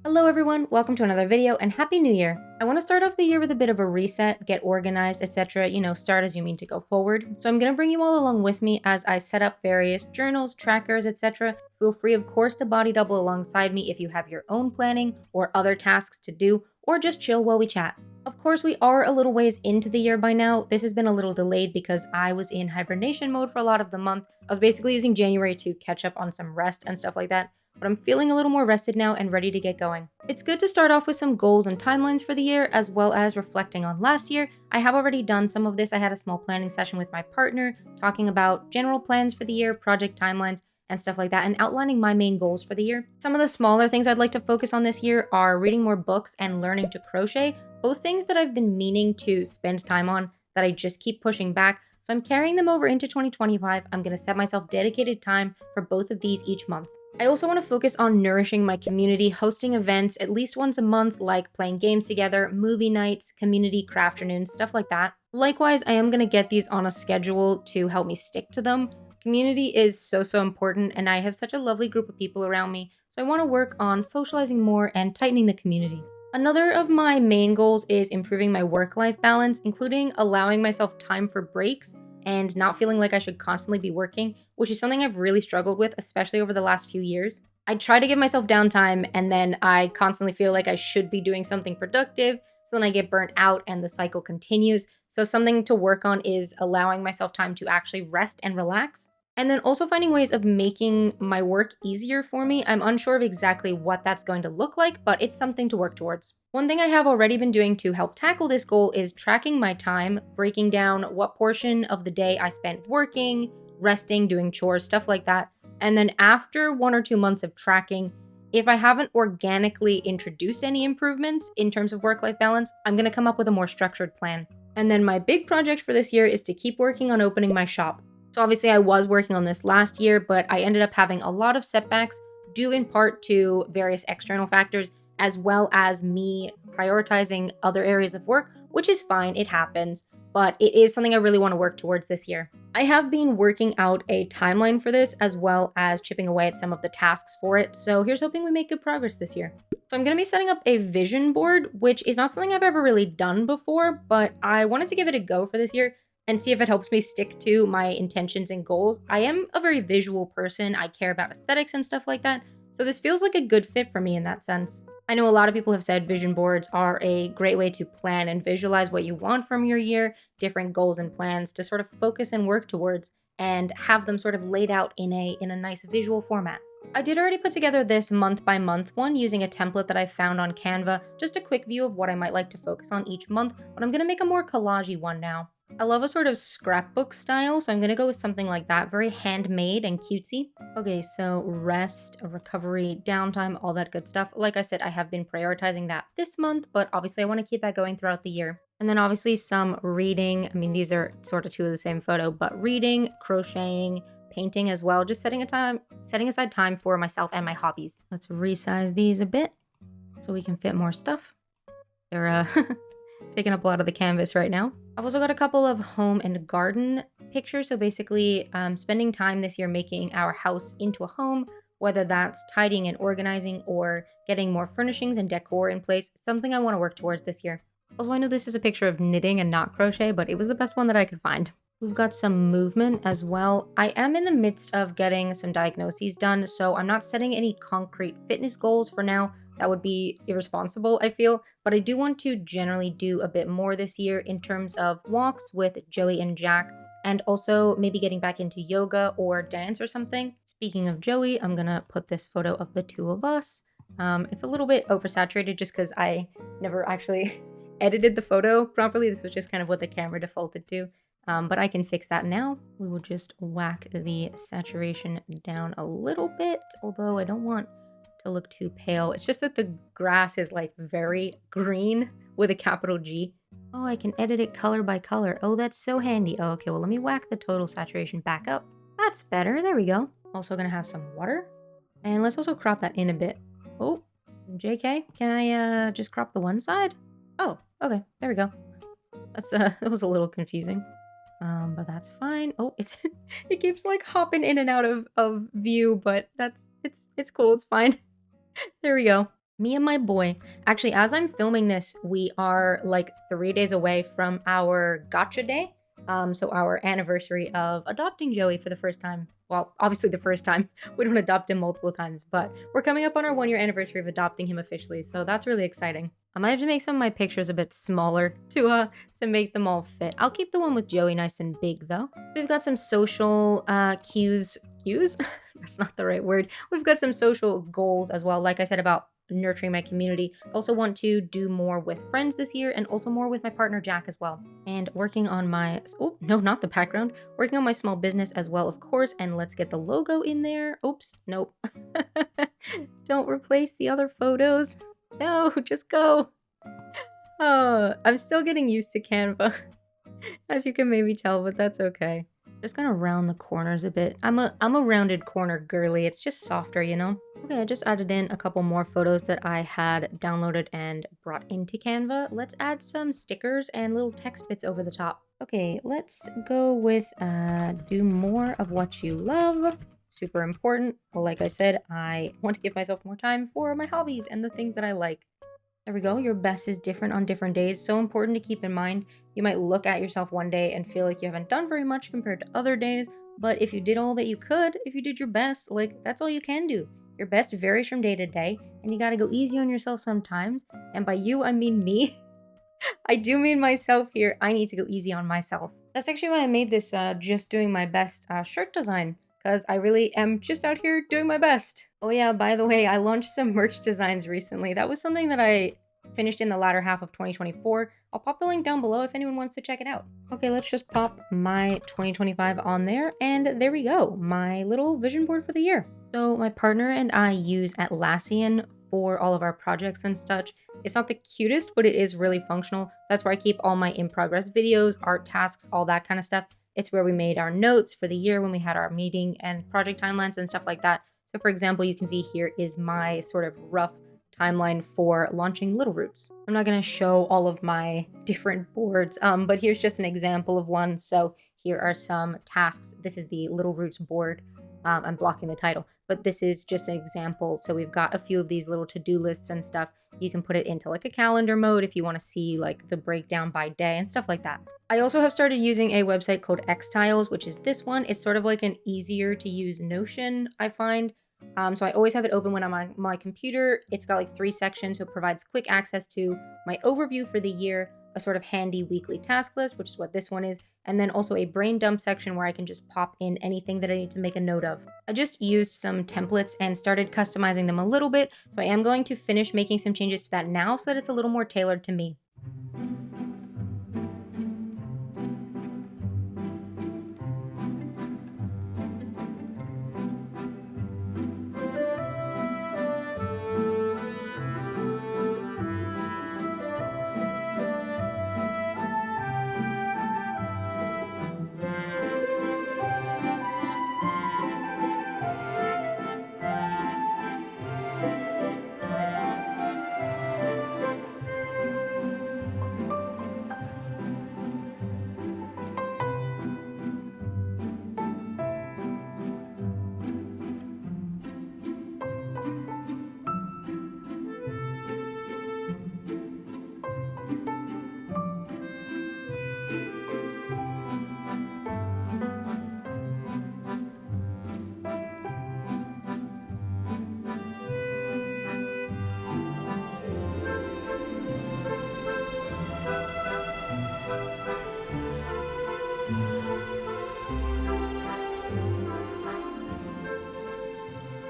Hello everyone, welcome to another video and Happy New Year! I want to start off the year with a bit of a reset, get organized, etc. Start as you mean to go forward. So I'm going to bring you all along with me as I set up various journals, trackers, etc. Feel free of course to body double alongside me if you have your own planning or other tasks to do, or just chill while we chat. Of course, we are a little ways into the year by now. This has been a little delayed because I was in hibernation mode for a lot of the month. I was basically using January to catch up on some rest and stuff like that, but I'm feeling a little more rested now and ready to get going. It's good to start off with some goals and timelines for the year, as well as reflecting on last year. I have already done some of this. I had a small planning session with my partner, talking about general plans for the year, project timelines, and stuff like that, and outlining my main goals for the year. Some of the smaller things I'd like to focus on this year are reading more books and learning to crochet, both things that I've been meaning to spend time on that I just keep pushing back. So I'm carrying them over into 2025. I'm going to set myself dedicated time for both of these each month. I also want to focus on nourishing my community, hosting events at least once a month, like playing games together, movie nights, community craft afternoons, stuff like that. Likewise, I am going to get these on a schedule to help me stick to them. Community is so important, and I have such a lovely group of people around me, so I want to work on socializing more and tightening the community. Another of my main goals is improving my work-life balance, including allowing myself time for breaks and not feeling like I should constantly be working, which is something I've really struggled with, especially over the last few years. I try to give myself downtime and then I constantly feel like I should be doing something productive, so then I get burnt out and the cycle continues. So something to work on is allowing myself time to actually rest and relax. And then also finding ways of making my work easier for me. I'm unsure of exactly what that's going to look like, but it's something to work towards. One thing I have already been doing to help tackle this goal is tracking my time, breaking down what portion of the day I spent working, resting, doing chores, stuff like that. And then after 1 or 2 months of tracking, if I haven't organically introduced any improvements in terms of work-life balance, I'm going to come up with a more structured plan. And then my big project for this year is to keep working on opening my shop. So obviously I was working on this last year, but I ended up having a lot of setbacks due in part to various external factors, as well as me prioritizing other areas of work, which is fine, it happens, but it is something I really want to work towards this year. I have been working out a timeline for this, as well as chipping away at some of the tasks for it, so here's hoping we make good progress this year. So I'm going to be setting up a vision board, which is not something I've ever really done before, but I wanted to give it a go for this year and see if it helps me stick to my intentions and goals. I am a very visual person. I care about aesthetics and stuff like that. So this feels like a good fit for me in that sense. I know a lot of people have said vision boards are a great way to plan and visualize what you want from your year, different goals and plans to sort of focus and work towards, and have them sort of laid out in a nice visual format. I did already put together this month by month one using a template that I found on Canva, just a quick view of what I might like to focus on each month, but I'm going to make a more collagey one now. I love a sort of scrapbook style, so I'm gonna go with something like that, very handmade and cutesy. Okay, so rest, recovery, downtime, all that good stuff. Like I said, I have been prioritizing that this month, but obviously I want to keep that going throughout the year. And then obviously some reading. I mean, these are sort of two of the same photo, but reading, crocheting, painting as well. Just setting aside time for myself and my hobbies. Let's resize these a bit so we can fit more stuff. They're taking up a lot of the canvas right now. I've also got a couple of home and garden pictures. So basically, spending time this year making our house into a home, whether that's tidying and organizing or getting more furnishings and decor in place, something I want to work towards this year. Also, I know this is a picture of knitting and not crochet, but it was the best one that I could find. We've got some movement as well. I am in the midst of getting some diagnoses done, so I'm not setting any concrete fitness goals for now. That would be irresponsible, I feel, but I do want to generally do a bit more this year in terms of walks with Joey and Jack, and also maybe getting back into yoga or dance or something. Speaking of Joey, I'm gonna put this photo of the two of us. It's a little bit oversaturated just because I never actually edited the photo properly. This was just kind of what the camera defaulted to. But I can fix that now. We will just whack the saturation down a little bit, although I don't want to look too pale. It's just that the grass is like very green with a capital G. Oh, I can edit it color by color. Oh, that's so handy. Oh, okay, well, let me whack the total saturation back up. That's better. There we go. Also gonna have some water. And let's also crop that in a bit. Oh, JK, can I just crop the one side? Oh, okay, there we go. That was a little confusing. But that's fine. Oh, it keeps like hopping in and out of view, but it's cool, it's fine. There we go. Me and my boy. Actually, as I'm filming this, we are like 3 days away from our gotcha day. So our anniversary of adopting Joey for the first time. Well, obviously the first time. We don't adopt him multiple times, but we're coming up on our 1 year anniversary of adopting him officially. So that's really exciting. I might have to make some of my pictures a bit smaller to make them all fit. I'll keep the one with Joey nice and big though. We've got some social cues. Cues? That's not the right word. We've got some social goals as well. Like I said about nurturing my community. I also want to do more with friends this year and also more with my partner Jack as well. And working on my, oh, no, not the background, working on my small business as well, of course. And let's get the logo in there. Oops, nope. Don't replace the other photos. No, just go. Oh, I'm still getting used to Canva, as you can maybe tell, but that's okay. Just gonna round the corners a bit. I'm a rounded corner girly. It's just softer, you know? Okay, I just added in a couple more photos that I had downloaded and brought into Canva. Let's add some stickers and little text bits over the top. Okay, let's go with do more of what you love. Super important. Well, like I said, I want to give myself more time for my hobbies and the things that I like. There we go. Your best is different on different days. So important to keep in mind. You might look at yourself one day and feel like you haven't done very much compared to other days. But if you did all that you could, if you did your best, like that's all you can do. Your best varies from day to day, and you gotta go easy on yourself sometimes. And by you, I mean me. I do mean myself here. I need to go easy on myself. That's actually why I made this just doing my best shirt design, because I really am just out here doing my best. Oh yeah, by the way, I launched some merch designs recently. That was something that I finished in the latter half of 2024. I'll pop the link down below if anyone wants to check it out. Okay, let's just pop my 2025 on there, and there we go, my little vision board for the year. So my partner and I use Atlassian for all of our projects and such. It's not the cutest, but it is really functional. That's where I keep all my in progress videos, art tasks, all that kind of stuff. It's where we made our notes for the year when we had our meeting and project timelines and stuff like that. So for example, you can see here is my sort of rough timeline for launching Little Roots. I'm not going to show all of my different boards, but here's just an example of one. So here are some tasks. This is the Little Roots board. I'm blocking the title, but this is just an example. So we've got a few of these little to-do lists and stuff. You can put it into like a calendar mode if you want to see like the breakdown by day and stuff like that. I also have started using a website called Xtiles, which is this one. It's sort of like an easier to use Notion, I find. So I always have it open when I'm on my computer. It's got like 3 sections, so it provides quick access to my overview for the year, a sort of handy weekly task list, which is what this one is, and then also a brain dump section where I can just pop in anything that I need to make a note of. I just used some templates and started customizing them a little bit, so I am going to finish making some changes to that now so that it's a little more tailored to me.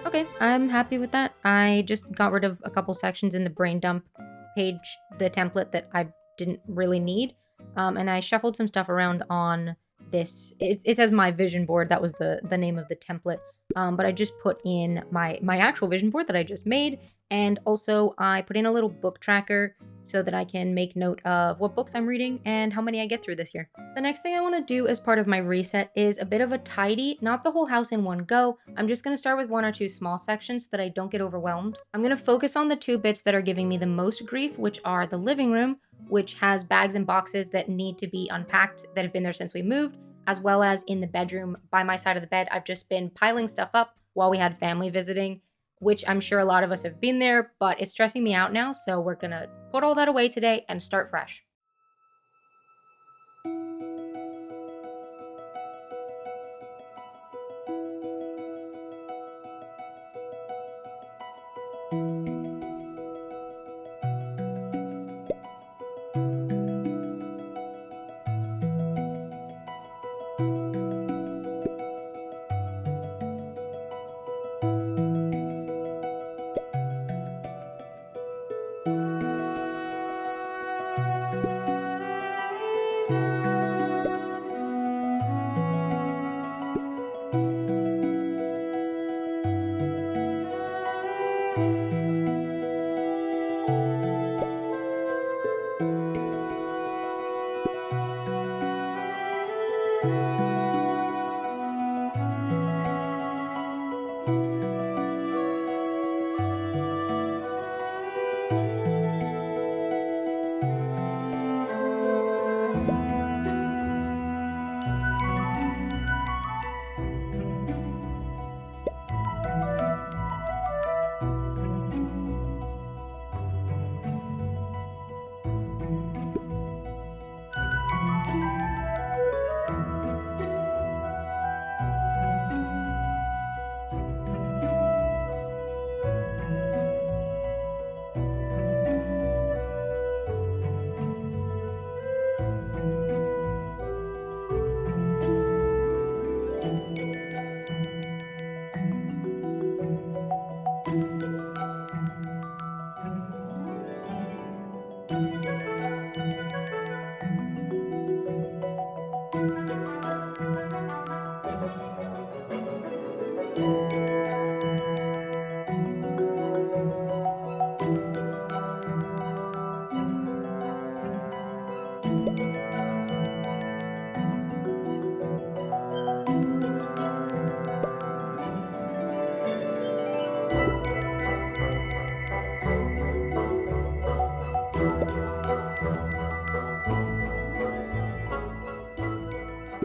Okay, I'm happy with that. I just got rid of a couple sections in the brain dump page, the template that I didn't really need. And I shuffled some stuff around on this. It says my vision board. That was the name of the template. But I just put in my actual vision board that I just made. And also I put in a little book tracker so that I can make note of what books I'm reading and how many I get through this year. The next thing I want to do as part of my reset is a bit of a tidy, not the whole house in one go. I'm just going to start with 1 or 2 small sections so that I don't get overwhelmed. I'm going to focus on the 2 bits that are giving me the most grief, which are the living room, which has bags and boxes that need to be unpacked that have been there since we moved, as well as in the bedroom by my side of the bed. I've just been piling stuff up while we had family visiting, which I'm sure a lot of us have been there, but it's stressing me out now. So we're gonna put all that away today and start fresh.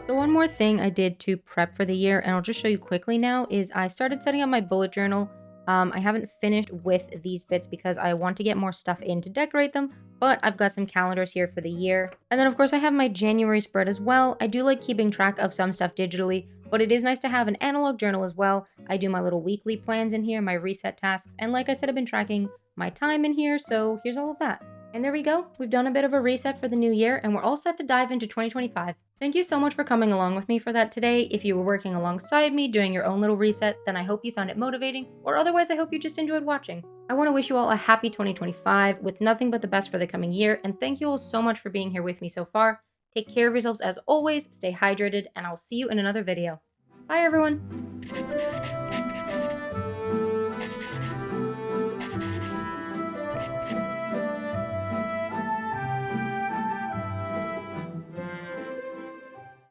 So one more thing I did to prep for the year, and I'll just show you quickly now, is I started setting up my bullet journal. I haven't finished with these bits because I want to get more stuff in to decorate them, but I've got some calendars here for the year. And then of course I have my January spread as well. I do like keeping track of some stuff digitally, but it is nice to have an analog journal as well. I do my little weekly plans in here, my reset tasks, and like I said, I've been tracking my time in here, so here's all of that. And there we go. We've done a bit of a reset for the new year, and we're all set to dive into 2025. Thank you so much for coming along with me for that today. If you were working alongside me doing your own little reset, then I hope you found it motivating, or otherwise I hope you just enjoyed watching. I want to wish you all a happy 2025 with nothing but the best for the coming year, and thank you all so much for being here with me so far. Take care of yourselves as always, stay hydrated, and I'll see you in another video. Bye everyone!